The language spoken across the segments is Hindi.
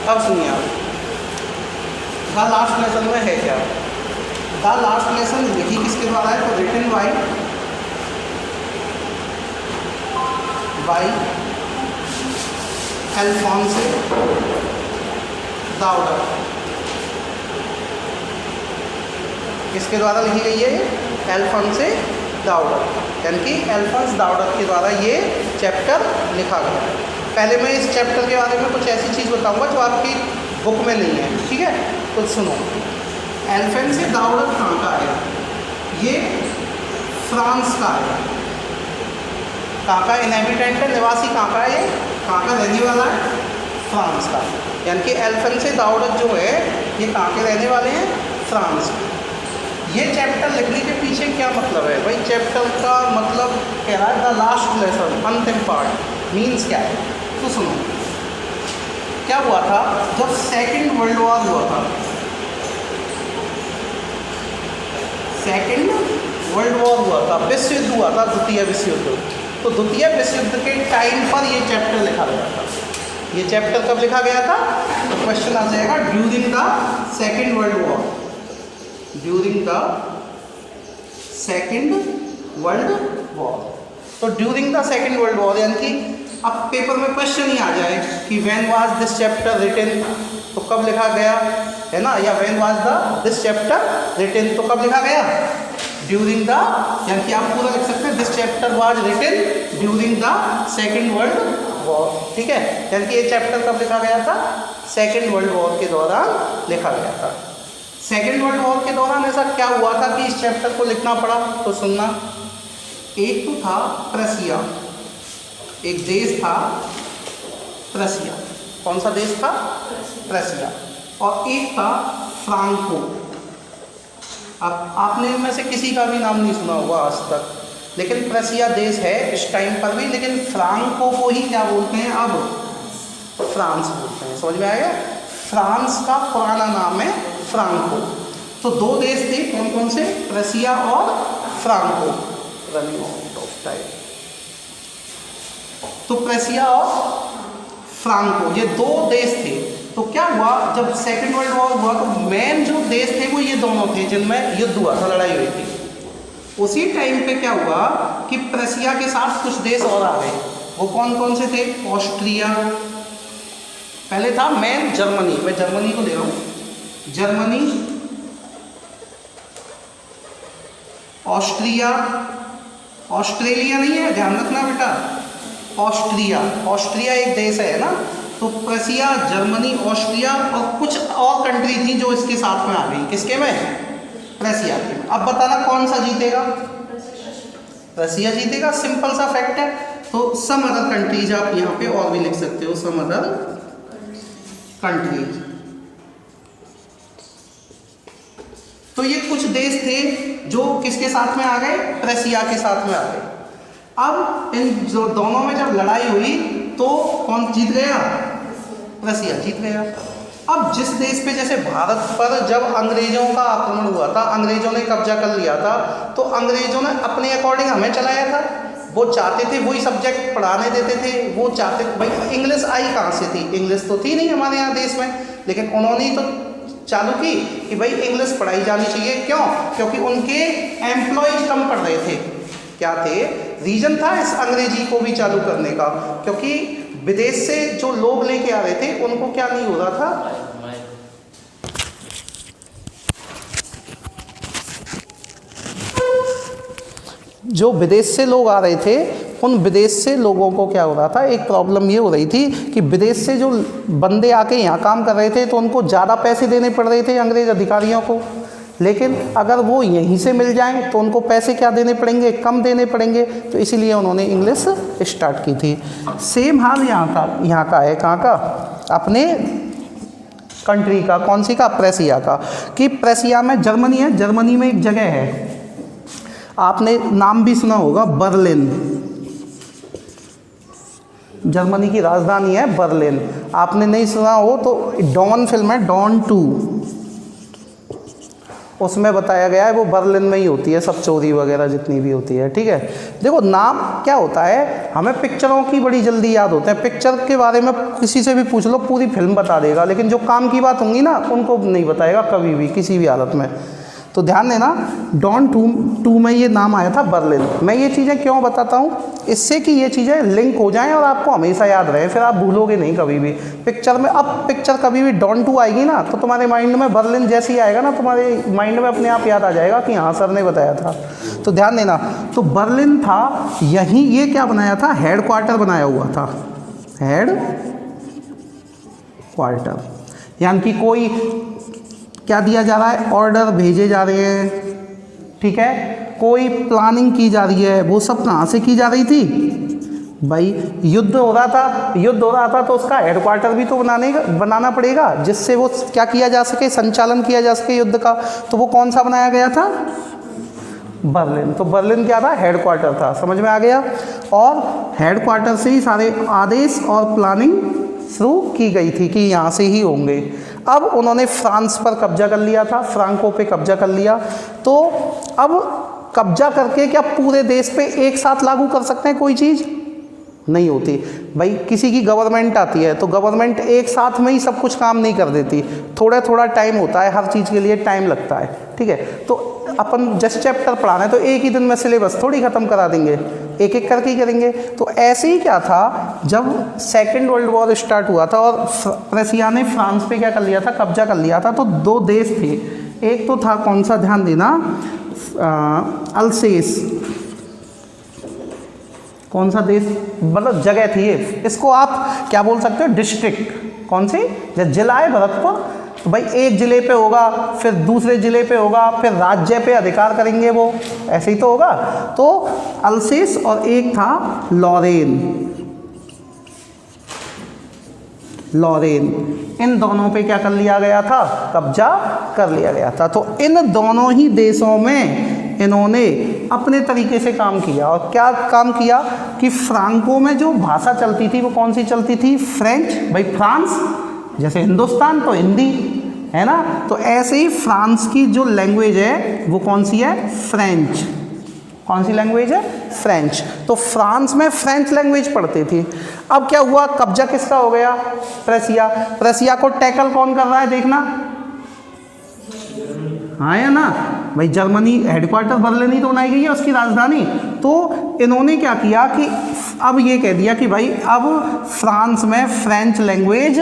अब सुनिए आप, द लास्ट लेसन में है क्या? द लास्ट लेसन लिखी किसके द्वारा है? तो रिटन बाई अल्फोंसे दाऊदा। किसके द्वारा लिखी गई है? अल्फोंसे दाऊदा, यानी कि अल्फोंस दाऊदा के द्वारा ये चैप्टर लिखा गया। पहले मैं इस चैप्टर के बारे में कुछ ऐसी चीज़ बताऊंगा जो आपकी बुक में नहीं है, ठीक है? तो सुनो, अल्फोंसे दाऊदा कहाँ का है? ये फ्रांस का है। कहाँ का इनहेबिटेंट है? निवासी कहाँ का है? कहाँ का रहने वाला है? फ्रांस का। यानी कि अल्फोंसे दाऊदा जो है ये कहाँ के रहने वाले हैं? फ्रांस के। ये चैप्टर लिखने के पीछे क्या मतलब है भाई? चैप्टर का मतलब कह रहा है द लास्ट लेसन, अंतिम पार्ट। मीन्स क्या है? तो सुनो, क्या हुआ था जब सेकेंड वर्ल्ड वॉर हुआ था? सेकेंड वर्ल्ड वॉर हुआ था, विश्व युद्ध हुआ था, द्वितीय विश्व युद्ध। तो द्वितीय विश्व युद्ध के टाइम पर ये चैप्टर लिखा गया था। ये चैप्टर कब लिखा गया था? तो क्वेश्चन आ जाएगा during the second world war. During the second world war. तो during the second world war, यानी कि अब पेपर में क्वेश्चन ही आ जाए कि when was this chapter written, तो कब लिखा गया, है ना? या when was this chapter written, तो कब लिखा गया? ड्यूरिंग द, यानी कि आप पूरा लिख सकते हैं this chapter was written during the second world war, ठीक है? यानी कि ये चैप्टर कब लिखा गया था? सेकेंड वर्ल्ड वॉर के दौरान लिखा गया था। सेकेंड वर्ल्ड वॉर के दौरान ऐसा क्या हुआ था कि इस चैप्टर को लिखना पड़ा? तो सुनना, एक तो था प्रसिया, एक देश था प्रसिया। कौन सा देश था? प्रसिया। और एक था फ्रांको। अब आपने इनमें से किसी का भी नाम नहीं सुना होगा आज तक, लेकिन प्रसिया देश है इस टाइम पर भी, लेकिन फ्रांको को ही क्या बोलते हैं अब? फ्रांस बोलते हैं। समझ में आएगा? फ्रांस का पुराना नाम है फ्रांको। तो दो देश थे, कौन कौन से? प्रसिया और Franco. Running out of time. तो प्रसिया और फ्रांको ये दो देश थे। तो क्या हुआ जब सेकेंड वर्ल्ड वॉर हुआ तो मेन जो देश थे वो ये दोनों थे जिनमें युद्ध हुआ था, लड़ाई हुई थी। उसी टाइम पे क्या हुआ कि प्रसिया के साथ कुछ देश और आ गए। वो कौन कौन से थे? ऑस्ट्रिया, पहले था मेन जर्मनी, मैं जर्मनी को ले रहा हूँ, जर्मनी, ऑस्ट्रिया, ऑस्ट्रेलिया नहीं है, ध्यान रखना बेटा, ऑस्ट्रिया, ऑस्ट्रिया एक देश है ना। तो प्रसिया, जर्मनी, ऑस्ट्रिया और कुछ और कंट्री थी जो इसके साथ में आ गई। किसके में? प्रसिया के में। अब बताना कौन सा जीतेगा? रसिया जीतेगा, सिंपल सा फैक्ट है। तो सम अदर कंट्रीज आप यहाँ पे और भी लिख सकते हो, सम अदर कंट्रीज। तो ये कुछ देश थे जो किसके साथ में आ गए? प्रसिया के साथ में आ गए। अब इन जो दोनों में जब लड़ाई हुई तो कौन जीत गया? प्रसिया जीत गया। अब जिस देश पे, जैसे भारत पर जब अंग्रेजों का आक्रमण हुआ था, अंग्रेजों ने कब्जा कर लिया था, तो अंग्रेजों ने अपने अकॉर्डिंग हमें चलाया था। वो चाहते थे वही सब्जेक्ट पढ़ाने देते थे, वो चाहते भाई इंग्लिश आई कहाँ से थी? इंग्लिश तो थी नहीं हमारे यहाँ देश में, लेकिन उन्होंने तो चालू की कि भाई इंग्लिश पढ़ाई जानी चाहिए। क्यों? क्योंकि उनके एम्प्लॉयज कम पढ़ रहे थे। क्या थे? रीजन था इस अंग्रेजी को भी चालू करने का, क्योंकि विदेश से जो लोग लेके आ रहे थे उनको क्या नहीं हो रहा था, जो विदेश से लोग आ रहे थे उन विदेश से लोगों को क्या हो रहा था, एक प्रॉब्लम ये हो रही थी कि विदेश से जो बंदे आके यहाँ काम कर रहे थे तो उनको ज़्यादा पैसे देने पड़ रहे थे अंग्रेज अधिकारियों को, लेकिन अगर वो यहीं से मिल जाएं तो उनको पैसे क्या देने पड़ेंगे? कम देने पड़ेंगे। तो इसीलिए उन्होंने इंग्लिश स्टार्ट की थी। सेम हाल यहाँ का है, कहाँ का? अपने कंट्री का। कौन सी का? प्रेसिया का। कि प्रेसिया में जर्मनी है, जर्मनी में एक जगह है, आपने नाम भी सुना होगा, बर्लिन। जर्मनी की राजधानी है बर्लिन। आपने नहीं सुना हो तो डॉन फिल्म है, डॉन 2, उसमें बताया गया है वो बर्लिन में ही होती है सब चोरी वगैरह जितनी भी होती है। ठीक है, देखो नाम क्या होता है, हमें पिक्चरों की बड़ी जल्दी याद होते हैं। पिक्चर के बारे में किसी से भी पूछ लो पूरी फिल्म बता देगा, लेकिन जो काम की बात होंगी ना उनको नहीं बताएगा कभी भी किसी भी हालत में। तो ध्यान देना, डॉन टू में ये नाम आया था बर्लिन। मैं ये चीज़ें क्यों बताता हूँ, इससे कि ये चीज़ें लिंक हो जाएं और आपको हमेशा याद रहे, फिर आप भूलोगे नहीं कभी भी। पिक्चर में अब पिक्चर कभी भी डॉन टू आएगी ना तो तुम्हारे माइंड में बर्लिन जैसे ही आएगा ना तुम्हारे माइंड में अपने आप याद आ जाएगा कि हाँ सर ने बताया था। तो ध्यान देना, तो बर्लिन था यहीं, ये क्या बनाया था, हेड क्वार्टर बनाया हुआ था, हेड क्वार्टर। यानी कि कोई क्या दिया जा रहा है, ऑर्डर भेजे जा रहे हैं, ठीक है, कोई प्लानिंग की जा रही है, वो सब कहाँ से की जा रही थी भाई, युद्ध हो रहा था तो उसका हेडक्वार्टर भी तो बनाना पड़ेगा जिससे वो क्या किया जा सके, संचालन किया जा सके युद्ध का। तो वो कौन सा बनाया गया था, बर्लिन। तो बर्लिन क्या था, हेडक्वार्टर था, समझ में आ गया। और हेडक्वार्टर से ही सारे आदेश और प्लानिंग शुरू की गई थी कि यहाँ से ही होंगे। अब उन्होंने फ्रांस पर कब्जा कर लिया था, फ्रांको पे कब्जा कर लिया। तो अब कब्जा करके क्या पूरे देश पे एक साथ लागू कर सकते हैं, कोई चीज़ नहीं होती भाई। किसी की गवर्नमेंट आती है तो गवर्नमेंट एक साथ में ही सब कुछ काम नहीं कर देती, थोड़ा थोड़ा टाइम होता है, हर चीज़ के लिए टाइम लगता है। ठीक है, तो अपन जस्ट चैप्टर पढ़ाना है तो एक ही दिन में सिलेबस थोड़ी ख़त्म करा देंगे, एक एक करके ही करेंगे। तो ऐसे ही क्या था, जब सेकेंड वर्ल्ड वॉर स्टार्ट हुआ था और प्रशिया ने फ्रांस पे क्या कर लिया था, कब्जा कर लिया था, तो दो देश थे, एक तो था कौन सा, ध्यान देना, अल्सेस, कौन सा देश, मतलब जगह थी ये, इसको आप क्या बोल सकते हो, डिस्ट्रिक्ट। कौन सी, जैसे जिला है भरतपुर, तो भाई एक ज़िले पे होगा, फिर दूसरे ज़िले पे होगा, फिर राज्य पे अधिकार करेंगे वो, ऐसे ही तो होगा। तो अल्सेस और एक था लॉरेन, इन दोनों पे क्या कर लिया गया था, कब्जा कर लिया गया था। तो इन दोनों ही देशों में इन्होंने अपने तरीके से काम किया। और क्या काम किया कि फ्रांको में जो भाषा चलती थी वो कौन सी चलती थी, फ्रेंच। भाई फ्रांस जैसे हिंदुस्तान तो हिंदी है ना, तो ऐसे ही फ्रांस की जो लैंग्वेज है वो कौन सी है, फ्रेंच। कौन सी लैंग्वेज है, फ्रेंच। तो फ्रांस में फ्रेंच लैंग्वेज पढ़ती थी। अब क्या हुआ, कब्जा किसका हो गया, प्रशिया को टैकल कौन कर रहा है, देखना, हाँ या ना भाई, जर्मनी हेडक्वार्टर बर्लिन ही तो बनाई गई है उसकी राजधानी। तो इन्होंने क्या किया कि अब ये कह दिया कि भाई अब फ्रांस में फ्रेंच लैंग्वेज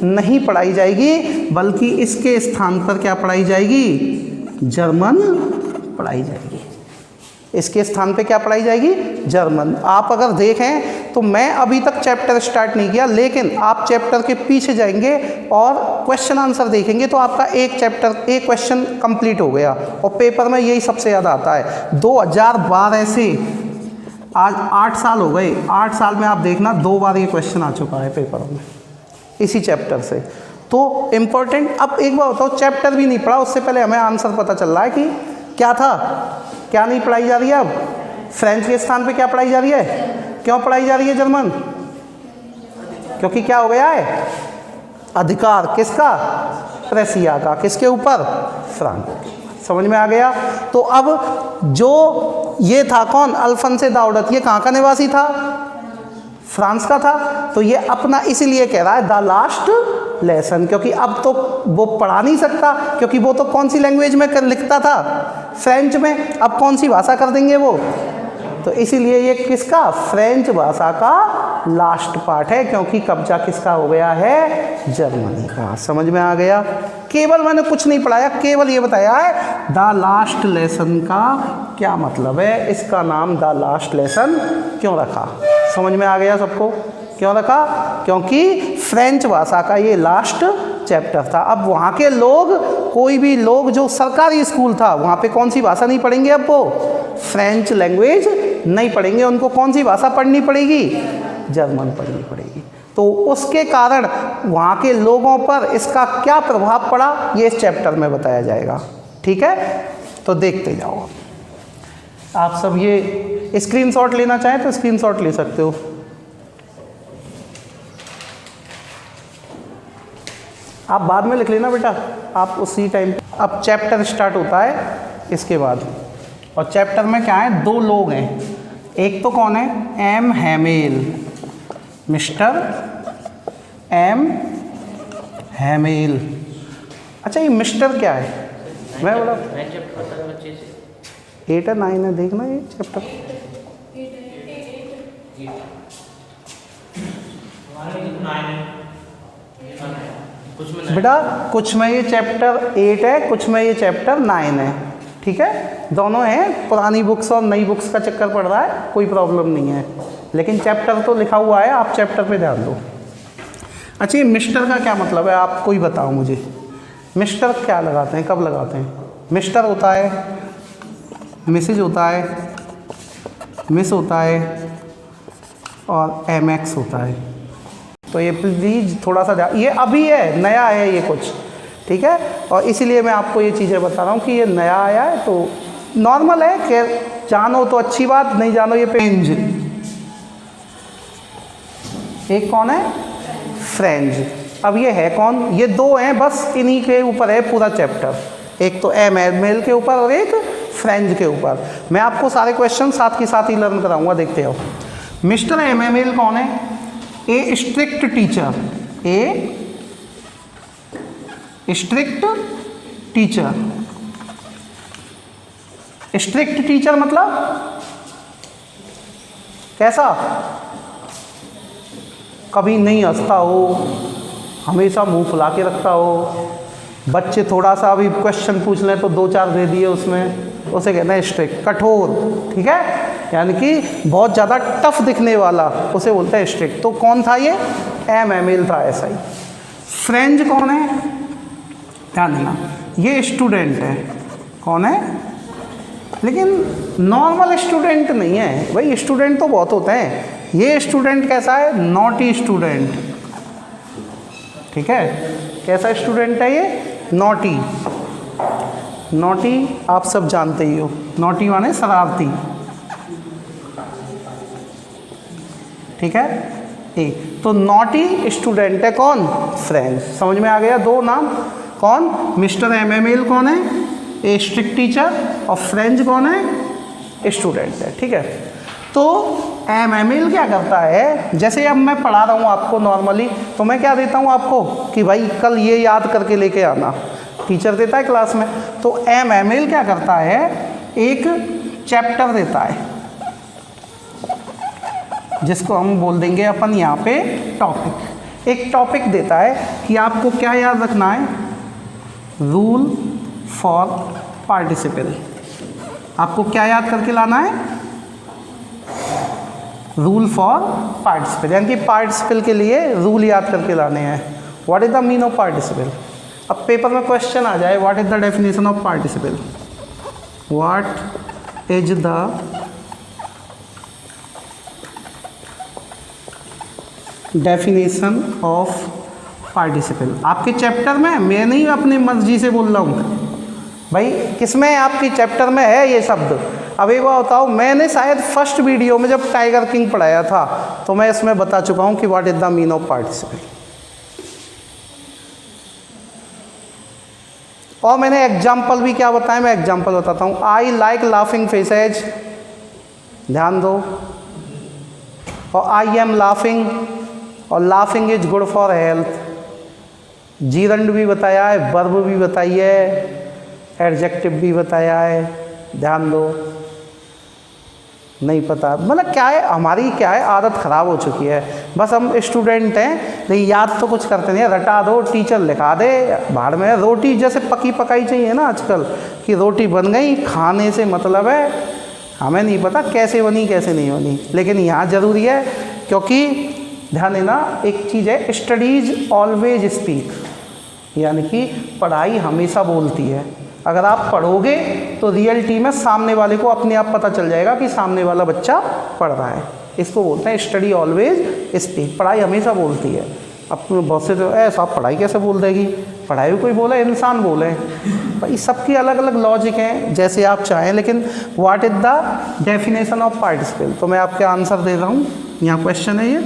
नहीं पढ़ाई जाएगी, बल्कि इसके स्थान पर क्या पढ़ाई जाएगी, जर्मन पढ़ाई जाएगी। इसके स्थान पे क्या पढ़ाई जाएगी, जर्मन। आप अगर देखें तो मैं अभी तक चैप्टर स्टार्ट नहीं किया, लेकिन आप चैप्टर के पीछे जाएंगे और क्वेश्चन आंसर देखेंगे तो आपका एक चैप्टर, एक क्वेश्चन कंप्लीट हो गया। और पेपर में यही सबसे ज़्यादा आता है। 2012 से आज 8 साल हो गए, 8 साल में आप देखना 2 बार ये क्वेश्चन आ चुका है पेपर में इसी चैप्टर से। तो इम्पोर्टेंट, अब एक बार बताओ, चैप्टर भी नहीं पढ़ा उससे पहले हमें आंसर पता चल रहा है कि क्या था, क्या नहीं पढ़ाई जा रही है। अब फ्रेंच के स्थान पे क्या पढ़ाई जा रही है, क्यों पढ़ाई जा रही है जर्मन, क्योंकि क्या हो गया है, अधिकार किसका, प्रशिया का, किसके ऊपर, फ्रांको। समझ में आ गया। तो अब जो ये था कौन, अल्फोंसे दाऊदत, ये कहाँ का निवासी था, फ्रांस का था। तो ये अपना इसीलिए कह रहा है द लास्ट लेसन, क्योंकि अब तो वो पढ़ा नहीं सकता, क्योंकि वो तो कौन सी लैंग्वेज में लिखता था, फ्रेंच में। अब कौन सी भाषा कर देंगे वो, तो इसीलिए ये किसका, फ्रेंच भाषा का लास्ट पार्ट है, क्योंकि कब्जा किसका हो गया है, जर्मनी का। समझ में आ गया। केवल मैंने कुछ नहीं पढ़ाया, केवल ये बताया है द लास्ट लेसन का क्या मतलब है, इसका नाम द लास्ट लेसन क्यों रखा। समझ में आ गया सबको, क्यों रखा, क्योंकि फ्रेंच भाषा का ये लास्ट चैप्टर था। अब वहाँ के लोग, कोई भी लोग जो सरकारी स्कूल था वहाँ पे कौन सी भाषा नहीं पढ़ेंगे, अब वो फ्रेंच लैंग्वेज नहीं पढ़ेंगे, उनको कौन सी भाषा पढ़नी पड़ेगी, जर्मन पढ़नी पड़ेगी। तो उसके कारण वहाँ के लोगों पर इसका क्या प्रभाव पड़ा ये इस चैप्टर में बताया जाएगा। ठीक है, तो देखते जाओ। आप सब ये स्क्रीनशॉट लेना चाहें तो स्क्रीनशॉट ले सकते हो। आप बाद में लिख लेना बेटा, आप उसी टाइम अब चैप्टर स्टार्ट होता है इसके बाद, और चैप्टर में क्या है, 2 लोग हैं। एक तो कौन है, M Hamel, mister M Hamel. अच्छा, ये मिस्टर क्या है, मैं बोला 8 है 9 है, देखना ये चैप्टर। बेटा कुछ में ये चैप्टर 8 है, कुछ में ये चैप्टर 9 है, ठीक है, दोनों हैं। पुरानी बुक्स और नई बुक्स का चक्कर पड़ रहा है, कोई प्रॉब्लम नहीं है, लेकिन चैप्टर तो लिखा हुआ है, आप चैप्टर पे ध्यान दो। अच्छा, ये मिस्टर का क्या मतलब है, आप कोई बताओ मुझे। मिस्टर क्या लगाते हैं, कब लगाते हैं? मिस्टर होता है, मिसेज होता है, मिस होता है, और एमएक्स होता है। तो ये प्लीज़ थोड़ा सा ये अभी है, नया है ये कुछ, ठीक है, और इसीलिए मैं आपको ये चीज़ें बता रहा हूँ कि ये नया आया है, तो नॉर्मल है कि जानो तो अच्छी बात, नहीं जानो ये फ्रेंज। एक कौन है, फ्रेंज। अब ये है कौन, ये 2 हैं बस, इन्हीं के ऊपर है पूरा चैप्टर, एक तो एम मेल के ऊपर और एक फ्रेंज के ऊपर। मैं आपको सारे क्वेश्चन साथ के साथ ही लर्न कराऊंगा, देखते हो। मिस्टर एम एल कौन है, ए स्ट्रिक्ट टीचर, ए स्ट्रिक्ट टीचर। स्ट्रिक्ट टीचर मतलब कैसा, कभी नहीं हंसता हो, हमेशा मुंह फुला के रखता हो, बच्चे थोड़ा सा अभी क्वेश्चन पूछ लें तो 2-4 दे दिए उसमें, उसे कहना है स्ट्रिक्ट, कठोर, ठीक है, यानी कि बहुत ज़्यादा टफ दिखने वाला, उसे बोलते हैं स्ट्रिक्ट। तो कौन था ये, एम एल था, ऐसा ही। फ्रेंज कौन है, ध्यान देना, ये स्टूडेंट है, कौन है, लेकिन नॉर्मल स्टूडेंट नहीं है भाई, स्टूडेंट तो बहुत होते हैं, ये स्टूडेंट कैसा है, नॉटी स्टूडेंट, ठीक है, कैसा स्टूडेंट है ये, नॉटी। नॉटी आप सब जानते ही हो, नॉटी माने शरारती, ठीक है। एक तो नॉटी स्टूडेंट है कौन, फ्रेंज। समझ में आ गया, 2 नाम, कौन, मिस्टर एम एल कौन है, ए स्ट्रिक्ट टीचर, और फ्रेंज कौन है, स्टूडेंट है, ठीक है। तो एम एल क्या करता है, जैसे अब मैं पढ़ा रहा हूँ आपको नॉर्मली, तो मैं क्या देता हूँ आपको कि भाई कल ये याद करके लेके आना, टीचर देता है क्लास में। तो एम एल क्या करता है, एक चैप्टर देता है, जिसको हम बोल देंगे अपन यहाँ पे टॉपिक। एक टॉपिक देता है कि आपको क्या याद रखना है, रूल फॉर पार्टिसिपल। आपको क्या याद करके लाना है, रूल फॉर पार्टिसिपल, यानी कि पार्टिसिपल के लिए रूल याद करके लाने हैं। What is the mean of participle. अब पेपर में क्वेश्चन आ जाए, what is the definition of participle, what is the definition of participle. आपके चैप्टर में, मैं नहीं अपनी मर्जी से बोल रहा हूँ भाई, किसमें, आपकी चैप्टर में है ये शब्द। अब एक बार बताओ, मैंने शायद फर्स्ट वीडियो में जब टाइगर किंग पढ़ाया था तो मैं इसमें बता चुका हूँ कि what is the mean of participle. और मैंने एग्जाम्पल भी क्या बताया, मैं एग्जाम्पल बताता हूँ। आई लाइक लाफिंग फेसेज, ध्यान दो, और आई एम लाफिंग, और laughing is good for health. Gerund भी बताया है, वर्ब भी बताई है, एडजेक्टिव भी बताया है, ध्यान दो। नहीं पता, मतलब क्या है, हमारी क्या है, आदत ख़राब हो चुकी है। बस हम स्टूडेंट हैं लेकिन याद तो कुछ करते नहीं है, रटा दो, टीचर लिखा दे, भाड़ में। रोटी जैसे पकी पकाई चाहिए ना आजकल, कि रोटी बन गई, खाने से मतलब है, हमें नहीं पता कैसे बनी कैसे नहीं बनी, लेकिन यहाँ ज़रूरी है, क्योंकि ध्यान देना, एक चीज़ है, स्टडीज़ ऑलवेज स्पीक, यानी कि पढ़ाई हमेशा बोलती है। अगर आप पढ़ोगे तो रियलिटी में सामने वाले को अपने आप पता चल जाएगा कि सामने वाला बच्चा पढ़ रहा है। इसको बोलते हैं स्टडी ऑलवेज स्पीक, पढ़ाई हमेशा बोलती है। अब बहुत से तो ऐसा पढ़ाई कैसे बोल देगी, पढ़ाई कोई बोले, इंसान बोले, भाई सबकी अलग अलग लॉजिक हैं, जैसे आप चाहें। लेकिन what is the definition of participle, तो मैं आपके आंसर दे रहा हूँ, यहाँ क्वेश्चन है ये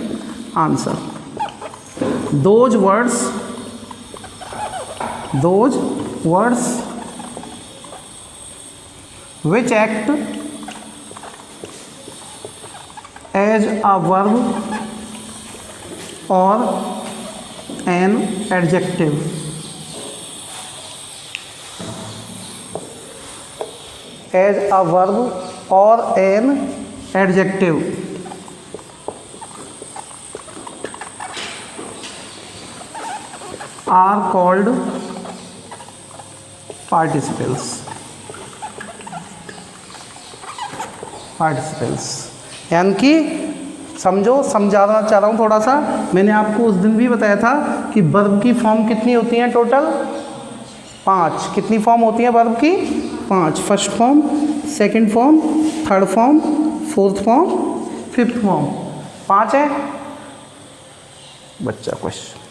answer. Those words which act as a verb और an adjective. As a verb और an adjective are called participles. यानी कि समझो, समझाना चाह रहा हूँ थोड़ा सा। मैंने आपको उस दिन भी बताया था कि वर्ब की फॉर्म कितनी होती हैं टोटल? 5। कितनी फॉर्म होती हैं वर्ब की? 5। First form, second form, third form, fourth form, fifth form. 5 है। बच्चा क्वेश्चन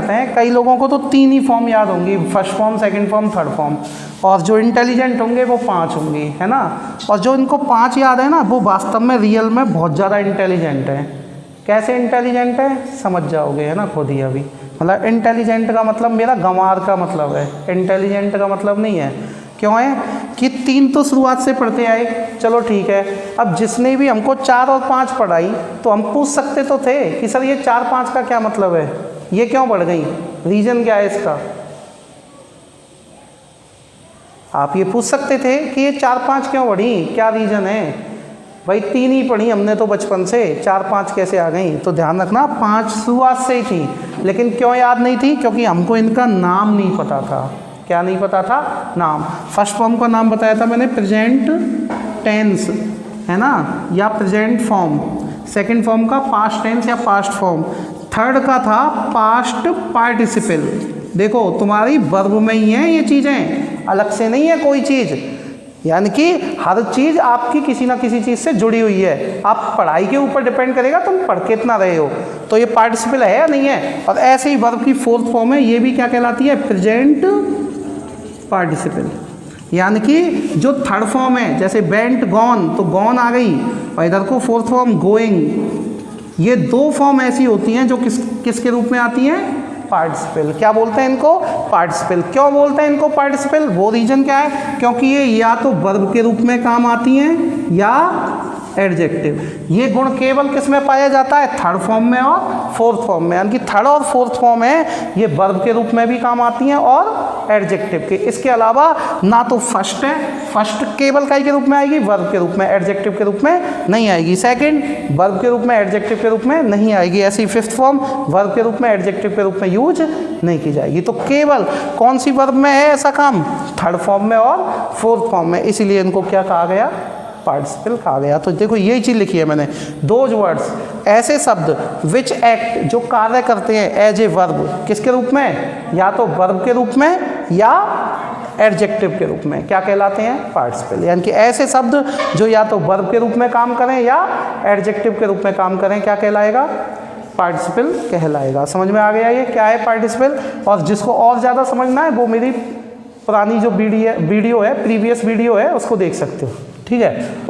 हैं, कई लोगों को तो 3 ही फॉर्म याद होंगी, first form, second form, third form. और जो इंटेलिजेंट होंगे वो 5 होंगे, है ना। और जो इनको 5 याद है ना, वो वास्तव में रियल में बहुत ज़्यादा इंटेलिजेंट है। कैसे इंटेलिजेंट है समझ जाओगे, है ना, खुद ही अभी। मतलब इंटेलिजेंट का मतलब मेरा गंवार का मतलब है, इंटेलिजेंट का मतलब नहीं है। क्यों है कि 3 तो शुरुआत से पढ़ते आए, चलो ठीक है। अब जिसने भी हमको 4 और 5 पढ़ाई तो हम पूछ सकते तो थे कि सर ये 4-5 का क्या मतलब है, ये क्यों बढ़ गई, रीजन क्या है इसका। आप ये पूछ सकते थे कि ये 4-5 क्यों बढ़ी, क्या रीजन है। भाई 3 ही पढ़ी हमने तो बचपन से, 4-5 कैसे आ गई। तो ध्यान रखना 5 शुरुआत से ही थी, लेकिन क्यों याद नहीं थी, क्योंकि हमको इनका नाम नहीं पता था। क्या नहीं पता था? नाम। फर्स्ट फॉर्म का नाम बताया था मैंने, प्रेजेंट टेंस, है ना, या प्रेजेंट फॉर्म। सेकंड फॉर्म का पास्ट टेंस या पास्ट फॉर्म। थर्ड का था पास्ट पार्टिसिपल। देखो तुम्हारी वर्ब में ही है ये चीज़ें, अलग से नहीं है कोई चीज़। यानी कि हर चीज़ आपकी किसी ना किसी चीज़ से जुड़ी हुई है। आप पढ़ाई के ऊपर डिपेंड करेगा तुम पढ़ कितना रहे हो। तो ये पार्टिसिपल है या नहीं है। और ऐसे ही वर्ब की फोर्थ फॉर्म है, ये भी क्या कहलाती है, प्रेजेंट पार्टिसिपल। यानी कि जो थर्ड फॉर्म है, जैसे वेंट गॉन, तो गॉन आ गई, और इधर को फोर्थ फॉर्म गोइंग। ये 2 फॉर्म ऐसी होती हैं जो किसके रूप में आती हैं, पार्टिसिपल। क्या बोलते हैं इनको, पार्टिसिपल। क्यों बोलते हैं इनको पार्टिसिपल, वो रीजन क्या है, क्योंकि ये या तो वर्ब के रूप में काम आती हैं या एडजेक्टिव। ये गुण केवल किस में पाया जाता है, थर्ड फॉर्म में और फोर्थ फॉर्म में। यानी कि थर्ड और फोर्थ फॉर्म है, ये वर्ब के रूप में भी काम आती हैं और एडजेक्टिव के। इसके अलावा ना तो फर्स्ट है, फर्स्ट केवल काय के रूप में आएगी, वर्ब के रूप में, एडजेक्टिव के रूप में नहीं आएगी। सेकंड वर्ब के रूप में, एडजेक्टिव के रूप में नहीं आएगी। ऐसी फिफ्थ फॉर्म वर्ब के रूप में, एडजेक्टिव के रूप में यूज नहीं की जाएगी। तो केवल कौन सी वर्ब में है ऐसा काम, थर्ड फॉर्म में और फोर्थ फॉर्म में, इसीलिए इनको क्या कहा गया, पार्टिसिपल कहा गया। तो देखो यही चीज लिखी है मैंने, दोज वर्ड्स, ऐसे शब्द विच एक्ट, जो कार्य करते हैं एज ए वर्ब, किसके रूप में, या तो वर्ब के रूप में या एडजेक्टिव के रूप में, क्या कहलाते हैं, पार्टिसिपल। यानी कि ऐसे शब्द जो या तो वर्ब के रूप में काम करें या एडजेक्टिव के रूप में काम करें, क्या कहलाएगा, पार्टिसिपल कहलाएगा। समझ में आ गया ये क्या है पार्टिसिपल। और जिसको और ज़्यादा समझना है वो मेरी पुरानी जो वीडियो है, प्रीवियस वीडियो है, उसको देख सकते हो, ठीक है।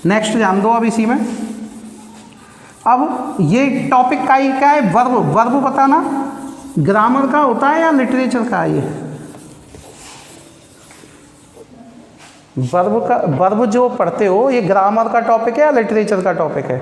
नेक्स्ट ध्यान दो अब इसी में। अब ये टॉपिक का ही क्या है, वर्ब। वर्ब बताना ग्रामर का होता है या लिटरेचर का है, ये वर्ब का, वर्ब जो पढ़ते हो ये ग्रामर का टॉपिक है या लिटरेचर का टॉपिक है।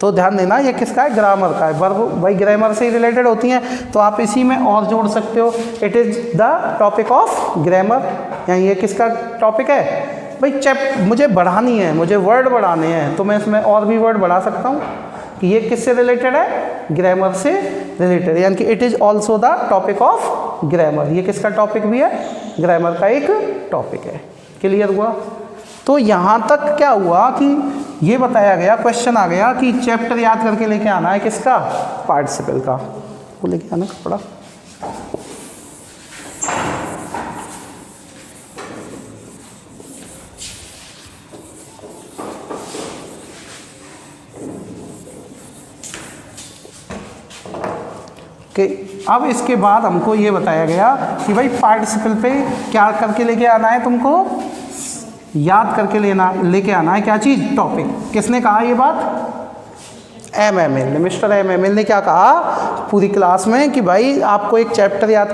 तो ध्यान देना ये किसका है, ग्रामर का है। वर्ब भाई ग्रामर से ही रिलेटेड होती हैं, तो आप इसी में और जोड़ सकते हो, it is the topic of grammar. या ये किसका टॉपिक है भाई, मुझे बढ़ानी है, मुझे वर्ड बढ़ाने हैं, तो मैं इसमें और भी वर्ड बढ़ा सकता हूँ कि ये किससे रिलेटेड है, ग्रामर से रिलेटेड। यानी कि it is also the topic of grammar. ये किसका टॉपिक भी है, ग्रामर का एक टॉपिक है। क्लियर हुआ। तो यहाँ तक क्या हुआ कि ये बताया गया, क्वेश्चन आ गया कि चैप्टर याद करके लेके आना है किसका, पार्टिसिपल का। वो लेके आना कपड़ा। कि अब इसके बाद हमको ये बताया गया कि भाई पार्टिसिपल पे क्या करके लेके आना है, तुमको याद करके लेके आना है क्या चीज़, टॉपिक। किसने कहा ये बात? MML ने, मिस्टर MML ने क्या कहा पूरी क्लास में कि भाई आपको एक चैप्टर याद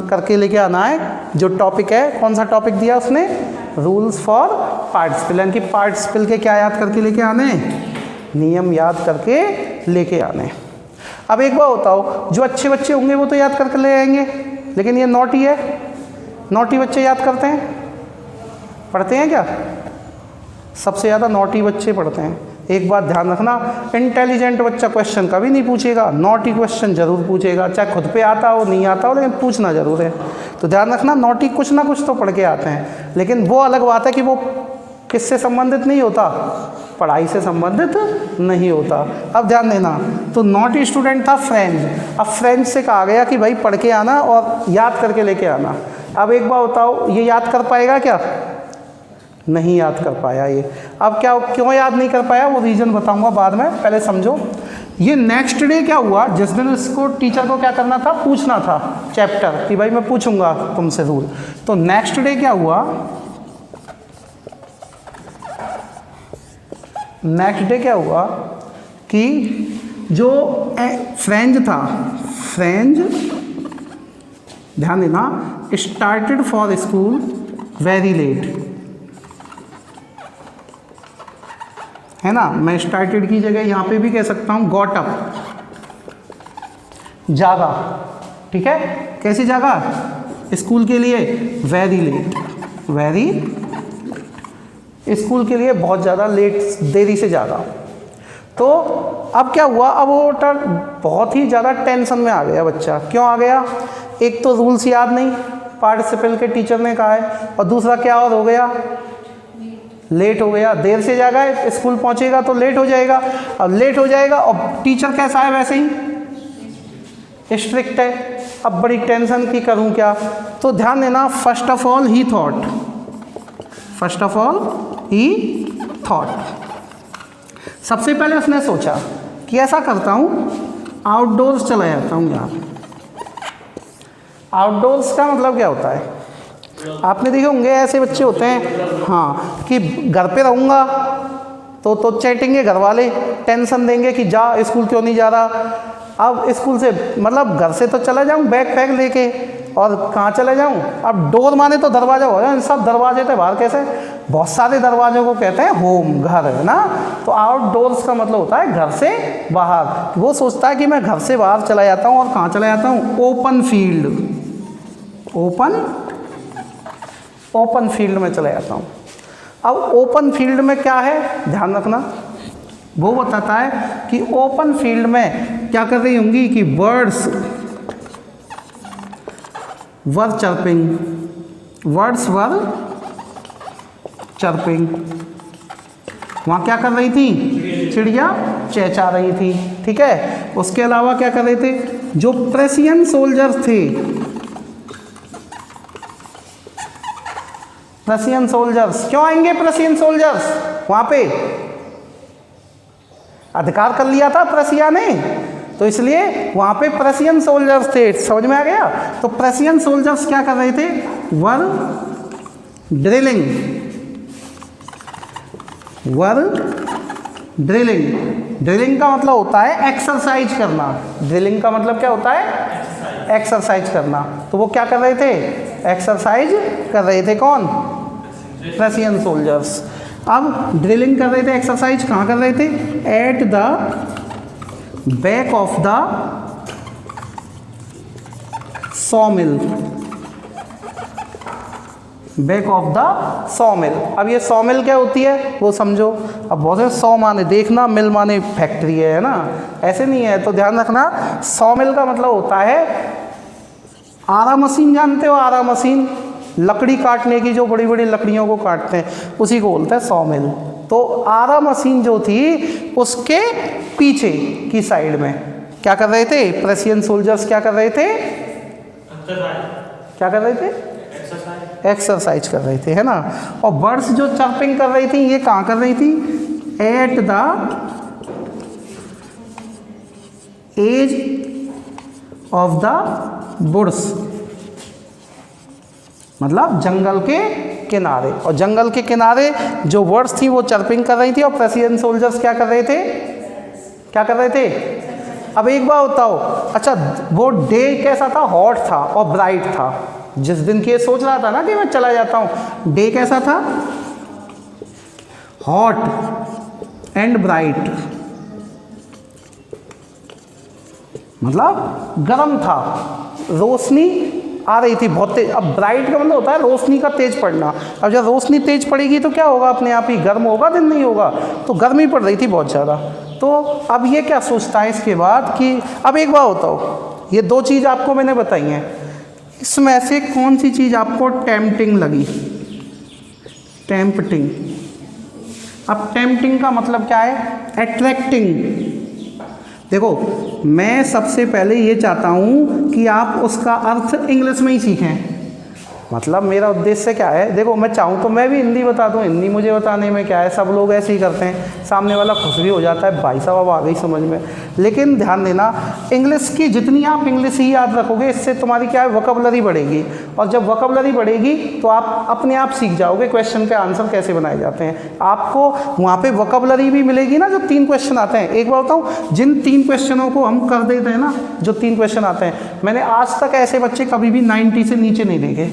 करके लेके आना है। जो टॉपिक है, कौन सा टॉपिक दिया उसने? रूल्स फॉर पार्टिसिपल, यानी कि पार्टिसिपल के क्या याद करके लेके आने? नियम याद करके लेके आने। अब एक बात बताओ, जो अच्छे बच्चे होंगे वो तो याद करके ले आएंगे, लेकिन ये नॉटी है, नॉटी बच्चे याद करते हैं, पढ़ते हैं क्या? सबसे ज़्यादा नॉटी बच्चे पढ़ते हैं। एक बात ध्यान रखना, इंटेलिजेंट बच्चा क्वेश्चन कभी नहीं पूछेगा, नॉटी क्वेश्चन जरूर पूछेगा, चाहे खुद पे आता हो नहीं आता हो, लेकिन पूछना जरूर है। तो ध्यान रखना, नॉटी कुछ ना कुछ तो पढ़ के आते हैं, लेकिन वो अलग बात है कि वो किससे संबंधित नहीं होता, पढ़ाई से संबंधित नहीं होता। अब ध्यान देना, तो नॉटी स्टूडेंट था फ्रेंच। अब फ्रेंच से कहा गया कि भाई पढ़ के आना और याद करके लेके आना। अब एक बार बताओ, ये याद कर पाएगा क्या? नहीं याद कर पाया ये। अब क्या, क्यों याद नहीं कर पाया, वो रीज़न बताऊंगा बाद में, पहले समझो। ये नेक्स्ट डे क्या हुआ, जिस दिन इसको टीचर को क्या करना था, पूछना था चैप्टर कि भाई मैं पूछूंगा तुमसे रूल। तो नेक्स्ट डे क्या हुआ, नेक्स्ट डे क्या हुआ कि जो फ्रेंच था, फ्रेंच ध्यान देना, started for school very late, है ना। मैं स्टार्टेड की जगह यहाँ पे भी कह सकता हूँ गॉट अप, जागा, ठीक है। कैसे जागा? स्कूल के लिए वेरी लेट, वेरी स्कूल के लिए बहुत ज़्यादा लेट, देरी से जागा। तो अब क्या हुआ, अब वो बहुत ही ज़्यादा टेंशन में आ गया बच्चा। क्यों आ गया? एक तो रूल्स याद नहीं, पार्टिसिपल के टीचर ने कहा है, और दूसरा क्या और हो गया, लेट हो गया, देर से जागा है, स्कूल पहुंचेगा तो लेट हो जाएगा। अब लेट हो जाएगा और टीचर कैसा है, वैसे ही स्ट्रिक्ट है। अब बड़ी टेंशन की करूं क्या। तो ध्यान देना, first of all he thought, first of all he thought, सबसे पहले उसने सोचा कि ऐसा करता हूं, आउटडोर्स चला जाता हूं यार। आउटडोर्स का मतलब क्या होता है, आपने देखे होंगे ऐसे बच्चे होते हैं, हाँ, कि घर पे रहूँगा तो चैटेंगे घर वाले, टेंशन देंगे कि जा स्कूल क्यों नहीं जा रहा। अब स्कूल से मतलब घर से तो चला जाऊँ बैग पैक लेके, और कहाँ चले जाऊँ, अब डोर माने तो दरवाज़ा हो जाए, सब दरवाजे थे बाहर, कैसे, बहुत सारे दरवाजों को कहते हैं होम, घर, है ना। तो आउटडोर्स का मतलब होता है घर से बाहर। वो सोचता है कि मैं घर से बाहर चला जाता हूँ, और कहाँ चला जाता हूँ, ओपन फील्ड, ओपन फील्ड में चला जाता हूँ। अब ओपन फील्ड में क्या है, ध्यान रखना, वो बताता है कि ओपन फील्ड में क्या कर रही होंगी कि birds were chirping, words were chirping, वहाँ क्या कर रही थी, चिड़िया चहचहा रही थी, ठीक है। उसके अलावा क्या कर रहे थे, जो प्रेशियन सोल्जर्स थे, प्रशियन सोल्जर्स, क्यों आएंगे प्रशियन सोल्जर्स वहाँ पे, अधिकार कर लिया था प्रशिया ने, तो इसलिए वहाँ पे प्रशियन सोल्जर्स थे। समझ में आ गया। तो प्रशियन सोल्जर्स क्या कर रहे थे, वर ड्रिलिंग, वर ड्रिलिंग। ड्रिलिंग का मतलब होता है एक्सरसाइज करना। ड्रिलिंग का मतलब क्या होता है, एक्सरसाइज करना। तो वो क्या कर रहे थे, एक्सरसाइज कर रहे थे, कौन, प्रशियन सोल्जर्स। अब ड्रिलिंग कर रहे थे, एक्सरसाइज कहाँ कर रहे थे, at the back of the सॉमिल, back of the सॉमिल। अब ये सॉमिल क्या होती है वो समझो। अब बहुत से सॉ माने देखना, मिल माने फैक्ट्री है ना, ऐसे नहीं है। तो ध्यान रखना, सॉमिल का मतलब होता है आरा मशीन, जानते हो आरा मशीन, लकड़ी काटने की, जो बड़ी बड़ी लकड़ियों को काटते हैं, उसी को बोलते हैं सॉमिल। तो आरा मशीन जो थी उसके पीछे की साइड में क्या कर रहे थे, प्रशियन सोल्जर्स क्या कर रहे थे, क्या कर रहे थे, एक्सरसाइज कर रहे थे, है ना। और बर्ड्स जो चर्पिंग कर रही थी, ये कहाँ कर रही थी, at the edge of the woods, मतलब जंगल के किनारे। और जंगल के किनारे जो वर्ड्स थी वो चर्पिंग कर रही थी और प्रेसिडेंट सोल्जर्स क्या कर रहे थे, क्या कर रहे थे। अब एक बार बताओ, अच्छा वो डे कैसा था, हॉट था और ब्राइट था। जिस दिन की ये सोच रहा था ना कि मैं चला जाता हूँ, डे कैसा था, हॉट एंड ब्राइट, मतलब गर्म था, रोशनी आ रही थी बहुत तेज। अब ब्राइट का मतलब होता है रोशनी का तेज पड़ना। अब जब रोशनी तेज पड़ेगी तो क्या होगा, अपने आप ही गर्म होगा, दिन नहीं होगा। तो गर्मी पड़ रही थी बहुत ज़्यादा। तो अब ये क्या सोचता है इसके बाद कि अब एक बार बताओ, ये दो चीज़ आपको मैंने बताई हैं, इसमें से कौन सी चीज़ आपको टेम्पटिंग लगी, टेम्पटिंग। अब टेम्पटिंग का मतलब क्या है, अट्रैक्टिंग। देखो मैं सबसे पहले ये चाहता हूँ कि आप उसका अर्थ इंग्लिश में ही सीखें। मतलब मेरा उद्देश्य क्या है, देखो मैं चाहूँ तो मैं भी हिंदी बता दूँ, हिंदी मुझे बताने में क्या है, सब लोग ऐसे ही करते हैं, सामने वाला खुश भी हो जाता है, भाई साहब आ गई समझ में। लेकिन ध्यान देना, इंग्लिश की जितनी आप इंग्लिश ही याद रखोगे, इससे तुम्हारी क्या है, वोकैबुलरी बढ़ेगी। और जब वोकैबुलरी बढ़ेगी तो आप अपने आप सीख जाओगे क्वेश्चन के आंसर कैसे बनाए जाते हैं। आपको वहाँ पे वोकैबुलरी भी मिलेगी ना, जो 3 क्वेश्चन आते हैं। एक बार बताऊँ, जिन 3 क्वेश्चनों को हम कर देते हैं ना, जो 3 क्वेश्चन आते हैं, मैंने आज तक ऐसे बच्चे कभी भी 90 से नीचे नहीं देखे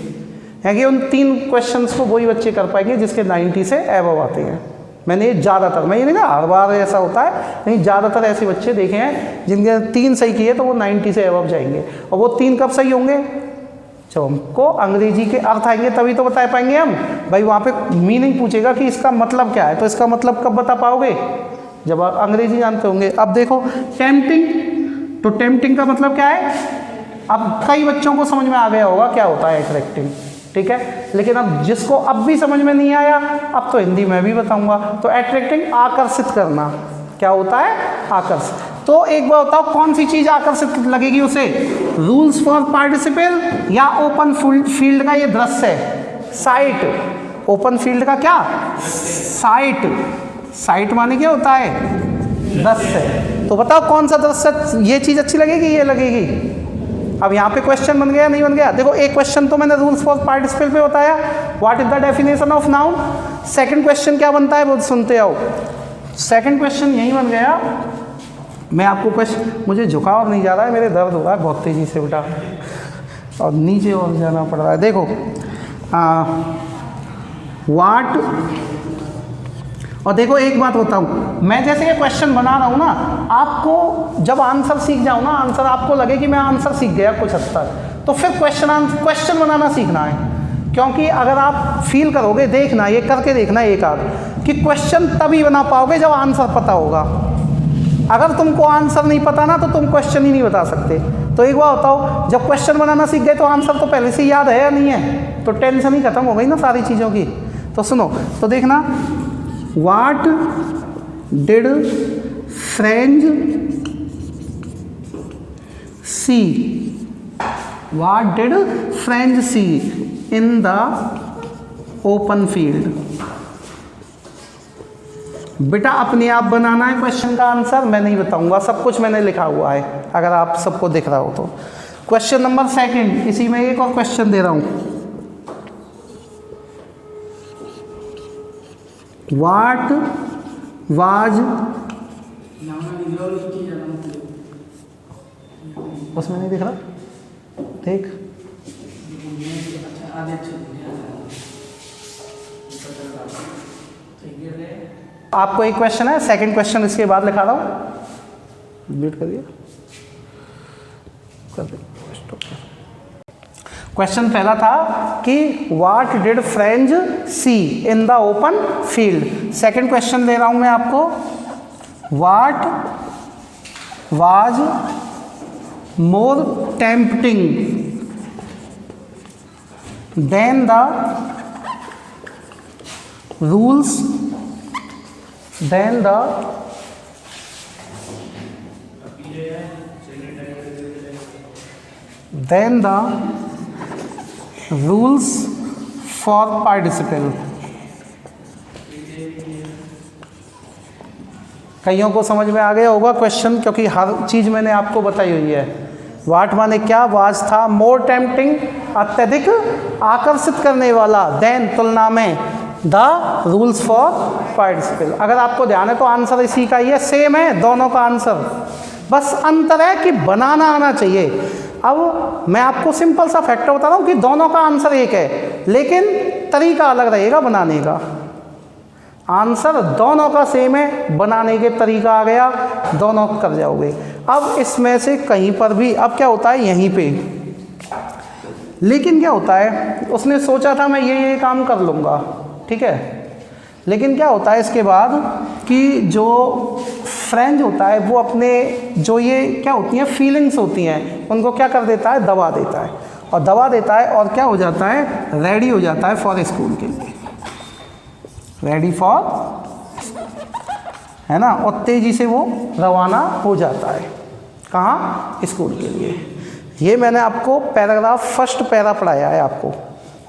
है कि उन 3 क्वेश्चंस को वही बच्चे कर पाएंगे जिसके 90 से एबव आते हैं। मैंने ज़्यादातर, मैं ये नहीं कहा हर बार ऐसा होता है, नहीं, ज़्यादातर ऐसे बच्चे देखे हैं जिनके 3 सही किए तो वो 90 से एबव जाएंगे। और वो 3 कब सही होंगे, जब हमको अंग्रेजी के अर्थ आएंगे तभी तो बता पाएंगे हम। भाई वहाँ पे मीनिंग पूछेगा कि इसका मतलब क्या है, तो इसका मतलब कब बता पाओगे, जब आप अंग्रेजी जानते होंगे। अब देखो टेम्पटिंग, तो टेम्पटिंग का मतलब क्या है, अब कई बच्चों को समझ में आ गया होगा क्या होता है अट्रैक्टिंग, ठीक है। लेकिन अब जिसको अब भी समझ में नहीं आया, अब तो हिंदी में भी बताऊंगा। तो अट्रैक्टिंग आकर्षित करना, क्या होता है, आकर्षित। तो एक बार बताओ कौन सी चीज़ आकर्षित लगेगी उसे, रूल्स फॉर पार्टिसिपल या ओपन फील्ड का ये दृश्य है, साइट। ओपन फील्ड का क्या, साइट। साइट माने क्या होता है, दृश्य। तो बताओ कौन सा दृश्य, ये चीज़ अच्छी लगेगी, ये लगेगी। अब यहाँ पे क्वेश्चन बन गया, नहीं बन गया। देखो एक क्वेश्चन तो मैंने रूल्स फॉर पार्टिसिपल पे बताया, what is the definition of noun. Second question क्या बनता है वो सुनते आओ। सेकंड क्वेश्चन यही बन गया, मैं आपको क्वेश्चन, मुझे झुकाव नहीं जा रहा है, मेरे दर्द हो रहा है बहुत तेज़ी से बेटा, और नीचे और जाना पड़ रहा है। देखो व्हाट, और देखो एक बात बताऊँ, मैं जैसे ये क्वेश्चन बना रहा हूँ ना, आपको जब आंसर सीख जाओ ना, आंसर आपको लगे कि मैं आंसर सीख गया कुछ हद तक, तो फिर क्वेश्चन बनाना सीखना है। क्योंकि अगर आप फील करोगे, देखना, ये करके देखना एक आध, कि क्वेश्चन तभी बना पाओगे जब आंसर पता होगा। अगर तुमको आंसर नहीं पता ना, तो तुम क्वेश्चन ही नहीं बता सकते। तो एक बार बताओ, जब क्वेश्चन बनाना सीख गए तो आंसर तो पहले से याद है या नहीं है, तो टेंशन ही खत्म हो गई ना सारी चीज़ों की। तो सुनो, तो देखना, What did French see? What did French see in the open field? बेटा अपने आप बनाना है क्वेश्चन का आंसर, मैं नहीं बताऊंगा, सब कुछ मैंने लिखा हुआ है, अगर आप सबको दिख रहा हो तो। क्वेश्चन नंबर 2, इसी में एक और क्वेश्चन दे रहा हूं। What was, उसमें नहीं दिख रहा, देख, आपको एक क्वेश्चन है, सेकंड क्वेश्चन इसके बाद लिखा रहा हूँ, म्यूट कर दिया, कर दिया। क्वेश्चन पहला था कि what did French see in the open field. Second question दे रहा हूं मैं आपको, what was more tempting than the rules, then the rules for participle. कईयों को समझ में आ गया होगा क्वेश्चन, क्योंकि हर चीज़ मैंने आपको बताई हुई है। वाट माने क्या, वाज था, मोर टेम्पटिंग अत्यधिक आकर्षित करने वाला, देन तुलना में, द रूल्स फॉर पार्टिसिपल। अगर आपको ध्यान है तो आंसर इसी का ही है, सेम है दोनों का आंसर, बस अंतर है कि बनाना आना चाहिए। अब मैं आपको सिंपल सा फैक्टर बता रहा हूँ कि दोनों का आंसर एक है, लेकिन तरीका अलग रहेगा बनाने का। आंसर दोनों का सेम है, बनाने के तरीका आ गया, दोनों कर जाओगे। अब इसमें से कहीं पर भी, अब क्या होता है यहीं पे, लेकिन क्या होता है उसने सोचा था मैं ये काम कर लूँगा, ठीक है, लेकिन क्या होता है इसके बाद कि जो फ्रेंच होता है वो अपने जो ये क्या होती हैं फीलिंग्स होती हैं उनको क्या कर देता है, दबा देता है, और दबा देता है और क्या हो जाता है, रेडी हो जाता है फॉर स्कूल के लिए, रेडी फॉर, है ना, और तेज़ी से वो रवाना हो जाता है कहाँ, स्कूल के लिए। ये मैंने आपको पैराग्राफ फर्स्ट पैरा पढ़ाया है आपको,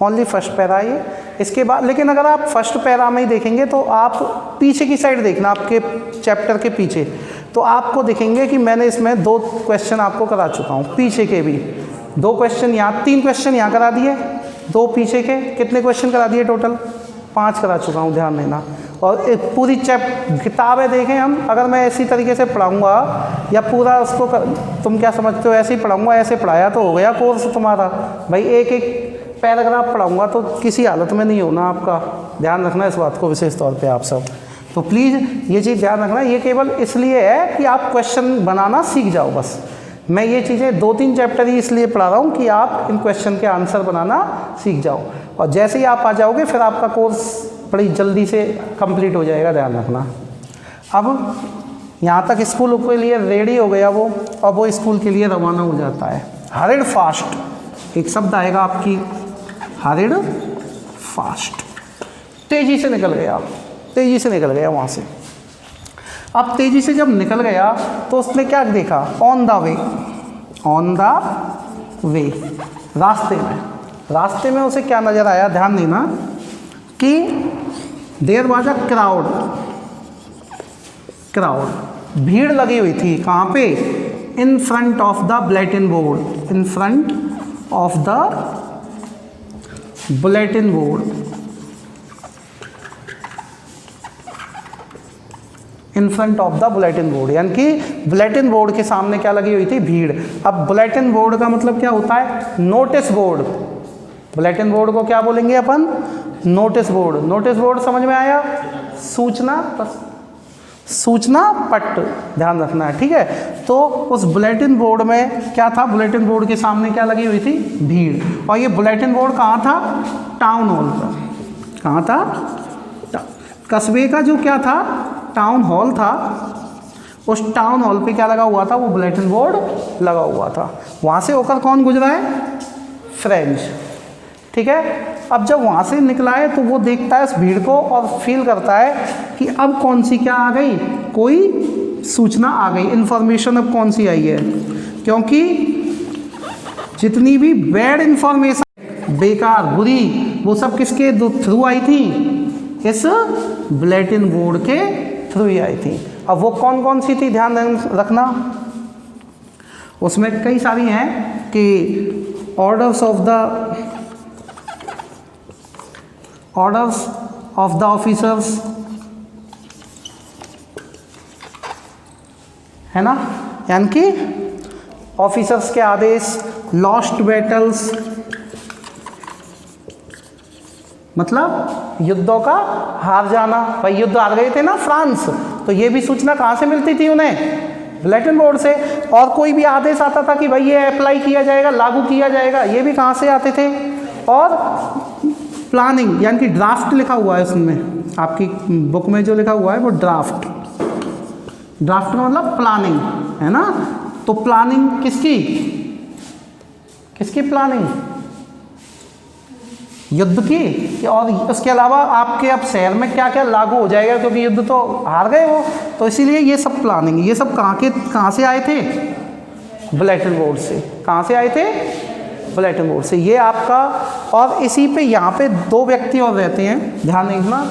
ओनली फर्स्ट पैरा ये। इसके बाद लेकिन अगर आप फर्स्ट पैरा में ही देखेंगे तो आप पीछे की साइड देखना, आपके चैप्टर के पीछे, तो आपको दिखेंगे कि मैंने इसमें 2 क्वेश्चन आपको करा चुका हूँ, पीछे के भी 2 क्वेश्चन यहाँ, 3 क्वेश्चन यहाँ करा दिए, 2 पीछे के, कितने क्वेश्चन करा दिए टोटल, 5 करा चुका हूँ, ध्यान देना। और एक पूरी किताबें देखें हम, अगर मैं इसी तरीके से पढ़ाऊँगा या पूरा उसको तुम क्या समझते हो ऐसे ही पढ़ाऊँगा, ऐसे पढ़ाया तो हो गया कोर्स तुम्हारा, भाई एक एक पैराग्राफ पढ़ाऊँगा तो किसी हालत में नहीं होना आपका, ध्यान रखना इस बात को विशेष तौर पे आप सब। तो प्लीज़ ये चीज़ ध्यान रखना, ये केवल इसलिए है कि आप क्वेश्चन बनाना सीख जाओ बस। मैं ये चीज़ें 2-3 चैप्टर ही इसलिए पढ़ा रहा हूँ कि आप इन क्वेश्चन के आंसर बनाना सीख जाओ, और जैसे ही आप आ जाओगे फिर आपका कोर्स बड़ी जल्दी से कंप्लीट हो जाएगा, ध्यान रखना। अब यहाँ तक स्कूल के लिए रेडी हो गया वो, और वो स्कूल के लिए रवाना हो जाता है। हरिड फास्ट, एक शब्द आएगा आपकी, हरिड फास्ट, तेज़ी से निकल गया, तेज़ी से निकल गया वहाँ से। अब तेज़ी से जब निकल गया तो उसने क्या देखा, on the way, on the way, रास्ते में, रास्ते में उसे क्या नज़र आया, ध्यान देना कि there was a crowd, crowd, भीड़ लगी हुई थी, कहाँ पे, in front of the bulletin board, in front of the bulletin board, in front of the bulletin board, यानी कि बुलेटिन बोर्ड के सामने क्या लगी हुई थी, भीड़। अब बुलेटिन बोर्ड का मतलब क्या होता है, नोटिस बोर्ड, बुलेटिन बोर्ड को क्या बोलेंगे अपन, नोटिस बोर्ड। नोटिस बोर्ड समझ में आया, सूचना, बस सूचना पट्ट, ध्यान रखना है, ठीक है। तो उस बुलेटिन बोर्ड में क्या था, बुलेटिन बोर्ड के सामने क्या लगी हुई थी, भीड़। और ये बुलेटिन बोर्ड कहाँ था, टाउन हॉल पर, कहाँ था, कस्बे का जो क्या था, टाउन हॉल था, उस टाउन हॉल पे क्या लगा हुआ था, वो बुलेटिन बोर्ड लगा हुआ था। वहाँ से होकर कौन गुजरा है, फ्रेंच, ठीक है। अब जब वहाँ से निकला है तो वो देखता है इस भीड़ को और फील करता है कि अब कौन सी क्या आ गई, कोई सूचना आ गई, इन्फॉर्मेशन अब कौन सी आई है, क्योंकि जितनी भी बैड इन्फॉर्मेशन, बेकार, बुरी, वो सब किसके थ्रू आई थी, इस बुलेटिन बोर्ड के थ्रू ही आई थी। अब वो कौन कौन सी थी, ध्यान रखना, उसमें कई सारी हैं कि ऑर्डर्स ऑफ द ऑफिसर्स, है ना, यानी कि ऑफिसर्स के आदेश, लॉस्ट बैटल्स, मतलब युद्धों का हार जाना, भाई युद्ध हार गए थे ना फ्रांस, तो ये भी सूचना कहाँ से मिलती थी उन्हें, बुलेटिन बोर्ड से। और कोई भी आदेश आता था कि भाई ये अप्लाई किया जाएगा, लागू किया जाएगा, ये भी कहाँ से आते थे। और प्लानिंग, यानी कि ड्राफ्ट लिखा हुआ है उसमें, आपकी बुक में जो लिखा हुआ है वो ड्राफ्ट, ड्राफ्ट का मतलब प्लानिंग, है ना। तो प्लानिंग किसकी, किसकी प्लानिंग, युद्ध की। और उसके अलावा आपके अब शहर में क्या क्या लागू हो जाएगा, क्योंकि युद्ध तो हार गए हो, तो इसीलिए ये सब प्लानिंग, ये सब कहाँ से आए थे, बुलेटिन बोर्ड से। कहाँ से आए थे, बुलेटिन बोर्ड से। ये आपका, और इसी पे यहाँ पे 2 व्यक्ति और रहते हैं, ध्यान रखना,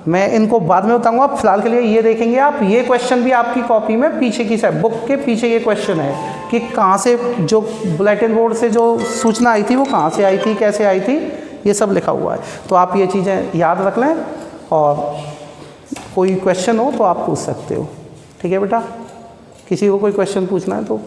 मैं इनको बाद में बताऊंगा, फिलहाल के लिए ये देखेंगे आप। ये क्वेश्चन भी आपकी कॉपी में पीछे की साइड, बुक के पीछे ये क्वेश्चन है कि कहाँ से जो बुलेटिन बोर्ड से जो सूचना आई थी वो कहाँ से आई थी, कैसे आई थी, ये सब लिखा हुआ है। तो आप ये चीज़ें याद रख लें और कोई क्वेश्चन हो तो आप पूछ सकते हो। ठीक है बेटा, किसी को कोई क्वेश्चन पूछना है तो